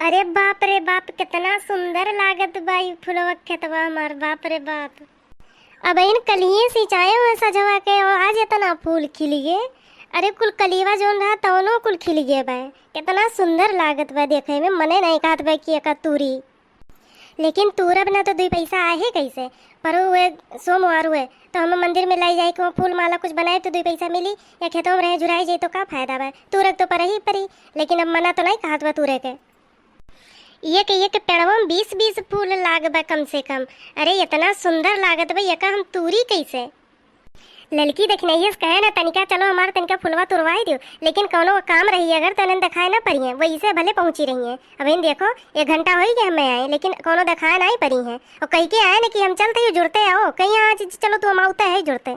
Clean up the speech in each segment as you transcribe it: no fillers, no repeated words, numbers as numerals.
अरे बाप रे बाप, कितना सुंदर लागत बाई फुलवा खेतवा हमार। बाप रे बाप, अब इन कलिए सिंचाए हुए सजवा के और आज इतना फूल खिल गए। अरे कुल कलीवा जोन रहा तवनो कुल खिल गए बा। कितना सुंदर लागत बा देखे में। मने नहीं कहत बा कि एका तूरी, लेकिन तूरब ना तो 2 पैसा आए कैसे। पर हुए सोमवार हुए तो हम मंदिर में लाई जाए कि फूल माला कुछ बनाए तो 2 पैसा मिली, या खेतों में रहे झुराई जाए तो का फायदा बा। तूरक तो पर ही परी, लेकिन अब मना तो नहीं कहत बा तूरे के। ये के पेड़वा में 20-20 फूल लाग बा कम से कम। अरे इतना सुंदर लागत बा, यका हम तूरी कैसे। लड़की देखने कहे ना तनिका चलो हमारा तनिका फुलवा तुरवाई दियो, लेकिन कोनो काम रही अगर तो दिखाए ना पड़ी है, वही से भले पहुंची रही है। अब इन देखो 1 घंटा हो गया हमें आए, लेकिन कोनो दिखाए नहीं पड़ी है। और कहीं के आए ना कि हम चलते जुड़ते आओ कहीं आज चलो तो हम आउता है जुड़ते।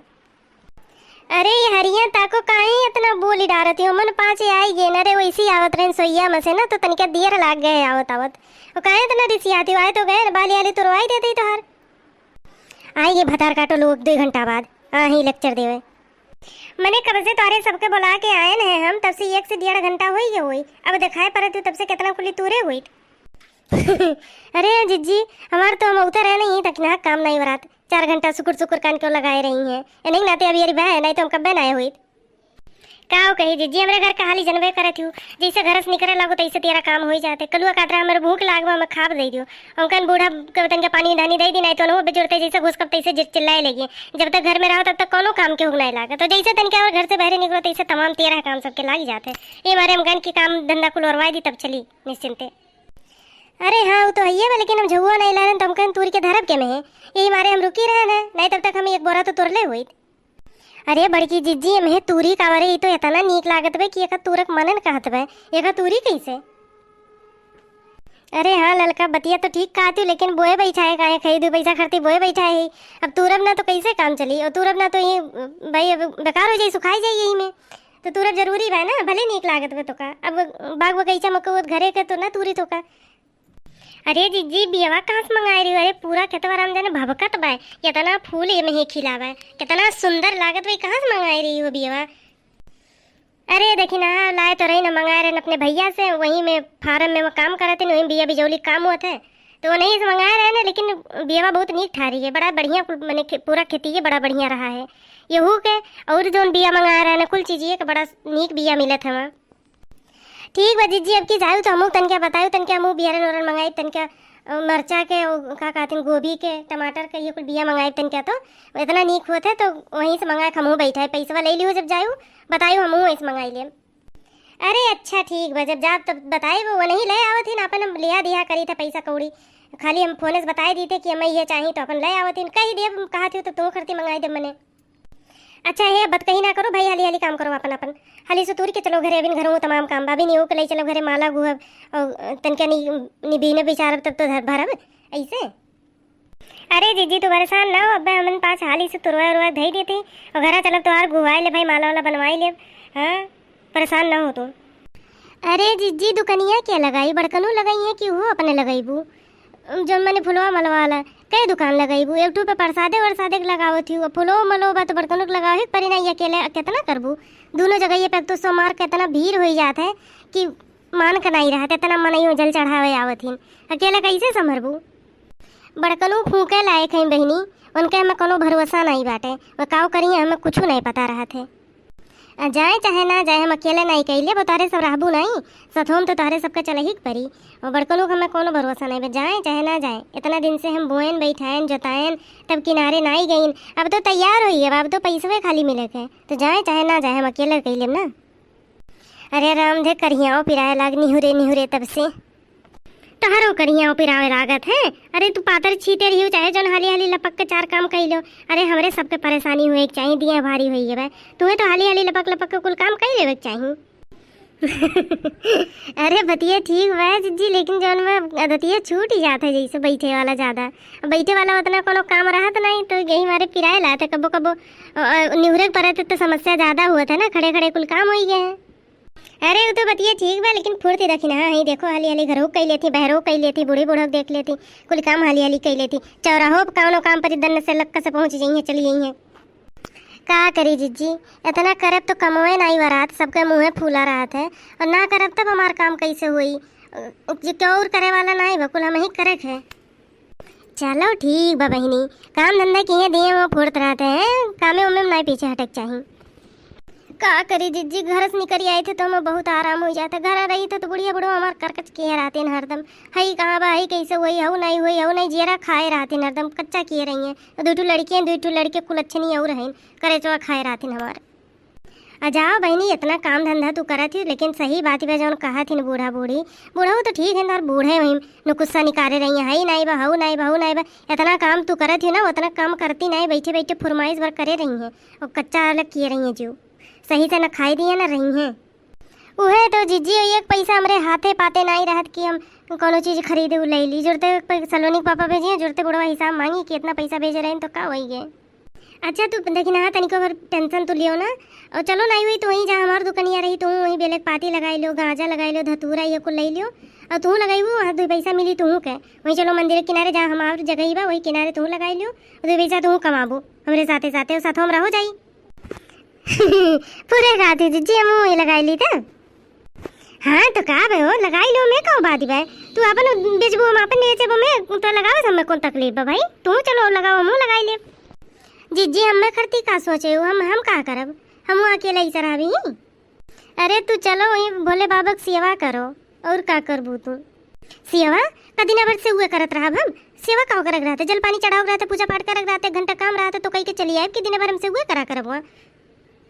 अरे हरिया ताको काहे इतना बोली डारती हो। मन 5 आई गे ना रे, वैसी आवत रहे सोइया में से ना तो तनिका देर लाग गए आवत आवत। और काहे इतना रिसियाती आए तो गए बाली आली तुरवाई देती तो हर आएंगे भतार काटो लोग 2 घंटा बाद ही लेक्चर देवे। मैंने कब से तारे सबके बुला के आए हैं हम, तब से 1 से 1.5 घंटा हो गया हुई। अब दिखाए पर तू तब से कितना खुली तूरे हुई। अरे जिज्जी हमार तो हम उतर है नहीं तक ना काम नहीं बरात 4 घंटा सुकुर सुकुर कान क्यों लगाए रही हैं। नहीं नाते अभी अरे बह नहीं तो हम कब आए हुई का कही जिज्जी हमारे घर का हाली जनबे करे थी। जैसे घर से निकले लगो तैसे तेरा काम हो जाते। कलुआ काटरा हमारे भूख लागवा मैं खाब दे दियो। उनकन बूढ़ा कबतन के पानी ढानी दे दी नहीं तो वो जुड़ते जैसे घुस कब तैसे चिल्लाए लगी। जब तक घर में रहो तब तक कोनो काम के हुगना लागा। तो जैसे तन के घर से बाहर निकलो तैसे तमाम 13 काम सबके लाग जाते। ये हमारे हमकन की काम धंधा कुल औरवाई दी तब चली निश्चिंते। अरे हाँ वो तो है, लेकिन हम झुआ नहीं ला रहे तो हमकन तूर के धरब के में है। यही मारे हम रुकी रहे ना, नहीं तब तक हम 1 बोरा तो तुरले हुई। अरे बड़की जिज्जी में तूरी कावरे ही तो इतना नीक लागत बे कि एका तूरक मनन कहत बे। एका तूरी कैसे। अरे हाँ ललका बतिया तो ठीक कहती हूँ, लेकिन बोए बैठाए काहे खई 2 पैसा खर्ची बोए बैठाए ही। अब तूरब ना तो कैसे काम चली। और तूरब ना तो ये भाई अब बेकार हो जाए सुखाई जाए यही में। तो तूरब जरूरी बा ना, भले नीक लागत बे तो का। अब बाग बगीचा मको घरे के तो ना तूरी तो का। अरे जिज्जी बियावा कहाँ से मंगाई रही हो। अरे पूरा खेतवा राम जाने भभकत बा, कितना फूल में ही खिलावा, कितना सुंदर लागत भाई। कहाँ से मंगाई रही हो बियावा। अरे देखी ना लाए तो रही ना मंगाए रहे अपने भैया से, वहीं में फार्म में वो काम करते वहीं बिया बिजौली काम हुआ था तो वो नहीं से मंगाए रहे ना। लेकिन बियावा बहुत नीक ठारी है, बड़ा बढ़िया मैंने पूरा खेती है बड़ा बढ़िया रहा है। यहू के और जो बिया मंगाए रहे ना कुल चीज़ बड़ा नीक बिया मिला था वहाँ। ठीक बा जिज्जी अब की जाऊ तो हमू तन क्या बतायू तन क्या हमू बियारन वरन मंगाई तन क्या मरचा के का कहते गोभी के टमाटर के ये कुछ बिया मंगाई तन क्या तो इतना नीक होते तो वहीं से मंगाए। हमू बैठा पैसा ले लियो जब जायू बतायू हमू वहीं से मंगाई ले। अरे अच्छा ठीक बा जब जा तब बताए वो नहीं ले आवत ही ना अपन लिया दिया करी था पैसा कौड़ी। खाली हम फोन से बताए दी थे कि हमें ये चाहिए तो अपन ले आवत ही कही दे कहा थी तो खर्ची मंगाई दे मैंने। अच्छा है बत कहीं ना करो भाई, हाली हाली काम करो अपन अपन। हाली से तूर के चलो घरे अभी घरों तमाम काम भाभी नहीं हो के ले चलो घरे माला गुहब और तनका निबीने बिचारब तब तो भरब ऐसे। अरे जीजी तू परेशान ना हो, अब हमन पास हाली से तुरवा उरवा धई देते और घरा चलब तो आर गुवाई ले भाई माला वाला बनवाई ले। हाँ परेशान ना हो तुम। अरे जीजी दुकनिया क्या लगाई बड़कनू लगाई है कि वो अपने लगाईबू जो मैंने फुलवा मलवाला कई दुकान लगाईबू। एक पे प्रसादे वरसादे के लगाओ थी फुलो मलोबा तो बड़कनू लगाओ ही परी नहीं अकेले कितना करबू। दोनों जगह ये पे तो सोमार के इतना भीड़ हो जाता है कि मान का नहीं रहा इतना मन ही जल चढ़ावे आवत ही अकेले कैसे संभरबू। बड़कनू फूके लायक है बहनी, उनके हमें कोनो भरोसा नहीं बाटे। वो काव करिए हमें कुछ नहीं पता रहा थे। जाए चाहे ना जाए हम अकेले नहीं कैले वो तारे सब रहबू नहीं सथोम तो तारे सबका चल ही परी। और बड़कनों का हमें कोनो भरोसा नहीं जाए चाहे ना जाए। इतना दिन से हम बोएन बैठाएन जोताएन तब किनारे ना ही गईन। अब तो तैयार हुई है अब तो पैसे खाली मिले थे तो जाए चाहे ना जाए हम अकेले कैले ना। अरे राम दे करियाओ पिराए लाग निहुरे निहुरे तब से तहारो करियाओ पिरावे लागत है। अरे तू पातर छीते रही हो चाहे जौन हाली हाली लपक के 4 काम कर लो। अरे हमरे सबके परेशानी हुए चाहिए दिया भारी हुई है भाई तुम्हें तो हाली हाली लपक लपक के कुल काम कर लेवे चाहिए। अरे बतिया ठीक है जिज्जी, लेकिन जौन में बतिया छूट ही जाता है जैसे बैठे वाला ज़्यादा बैठे वाला उतना कोनो काम रहा तो नहीं तो यही हमारे किराए लाते कबो कबो निहुरे पड़े तो समस्या ज़्यादा हुआ था ना खड़े खड़े कुल काम हो गए हैं। अरे वो तो बतिया ठीक बा लेकिन फुर्ती रखी ना। हाँ देखो हाली हाली घरों कई लेती बहरों कई लेती बूढ़ी बूढ़ों देख लेती कुल काम हाली हाली कई लेती चौराहों कौनो काम पर दन्न से लक्का से पहुँच जाइए चली जाइए। का करी जिज्जी इतना करब तो कमोए नहीं वरात सबके मुँहे फूला रहा है और ना करब तब हमार काम कैसे हुई। क्या और करे वाला ना है बकुल, हम ही करे है। चलो ठीक बा बहिनी, काम धंधा किए दिए वो फोड़ते रहते हैं, कामे उमे में नहीं पीछे हटक चाहिए। का करी जीजी, घर से निकल आए थे तो हमें बहुत आराम हो जाता, घर रही था तो बुढ़िया बुढ़ो हमार करकच किए रहते हैं हरदम, हई कहाँ बा हई कैसे हुई हऊ नहीं जेरा खाए रहते हैं हरदम, कच्चा किए रही हैं। दो लड़कियाँ दो लड़के कुल अच्छे नहीं और हैं, करे चो खाए रहते हैं हमारे। जाओ बहनी, इतना काम धंधा तू करत थी, लेकिन सही बात है जौन कहा थी बूढ़ा बूढ़ी बूढ़ा तो ठीक है ना, बूढ़े वहीं नुकुस्सा निकाले रही है, हई नहीं बा हऊ नहीं बा, इतना काम तू करत थी ना, उतना काम करती नहीं, बैठे बैठे फरमाइश भर करे रही हैं और कच्चा अलग किए रही हैं, जो सही से न खाई दिए ना रही हैं। उहे तो जीजी एक पैसा हमारे हाथे पाते नहीं रहत कि हम कोनो चीज़ खरीदे ले ली, जुड़ते सलोनी पापा भेजिए, जुड़ते बुढ़वा हिसाब मांगी कि इतना पैसा भेज रहे हैं तो का वही गए। अच्छा तू देखी ना तनिको भर टेंशन तो लियो ना, और चलो नहीं हुई तो वहीं जहाँ हमारी दुकनिया रही तू वहीं बेलक पाती लगाई लो, गांजा लगाई लो, धतूरा ये कुल ले लियो, और तू लगाई वो वहाँ 2 पैसा मिली तू के वहीं, चलो मंदिर के किनारे जहाँ हमारी जगह बा वही किनारे तू लगाई लियो, 2 पैसा तू कमाबो हमारे साथे साथे, और साथ हम रहो जाई। पूरे गाती जी हम वही लगाई ली था। हाँ तो का भाई हो लगाई लो, मैं कहूँ बात भाई तू अपन बेचबो हम अपन बेचबो, मैं तो लगाओ हमें कौन तकलीफ बा भाई, तू चलो लगाओ हम लगाई ले। जीजी हमें खरती का सोचे हम का करब, हम अकेला ही चराबी। अरे तू चलो वही भोले बाबा की सेवा करो, और का करबू तू सेवा कदी ना भर से हुए करत रहा, हम सेवा का करक रहते, जल पानी चढ़ाओ रहते, पूजा पाठ करक रहते, घंटा काम रहते तो कहीं के चली आए कि दिन भर हमसे हुए करा करब,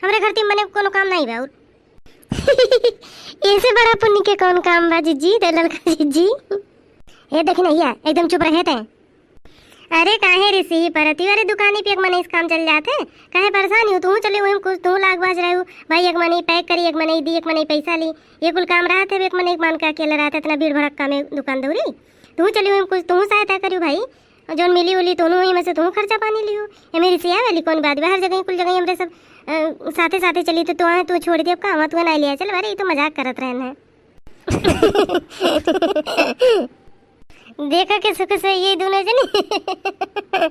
हमारे घर मने कोनो काम नहीं बा। ऐसे बड़ा पुण्य के कौन काम बा जीजी, दलाल का जीजी ये देख नहीं है एकदम चुप रहे थे। अरे काहे ऋषि परती वाले दुकानी पे एक मने इस काम चल जाते, काहे परेशान हो तू, चले वही कुछ तू लाग बाज रहे हो भाई, एक मने पैक करी, एक मने दी, एक मने पैसा ली, ये कुल काम रहा था, एक मने एक मान का अकेला रहता, इतना भीड़ भड़का में दुकान दौरी, तू चली वही कुछ तू सहायता करी भाई, जो मिली उली तू वही में से तू खर्चा पानी लियो, ये मेरी सिया वाली कौन बात, हर जगह कुल जगह हमरे सब साथे साथे चली तो तू छोड़ दी, अब कहाँ तू नहीं लिया, चल अरे ये तो मजाक करत रहना है। देखा के सुख से ये दोनों जने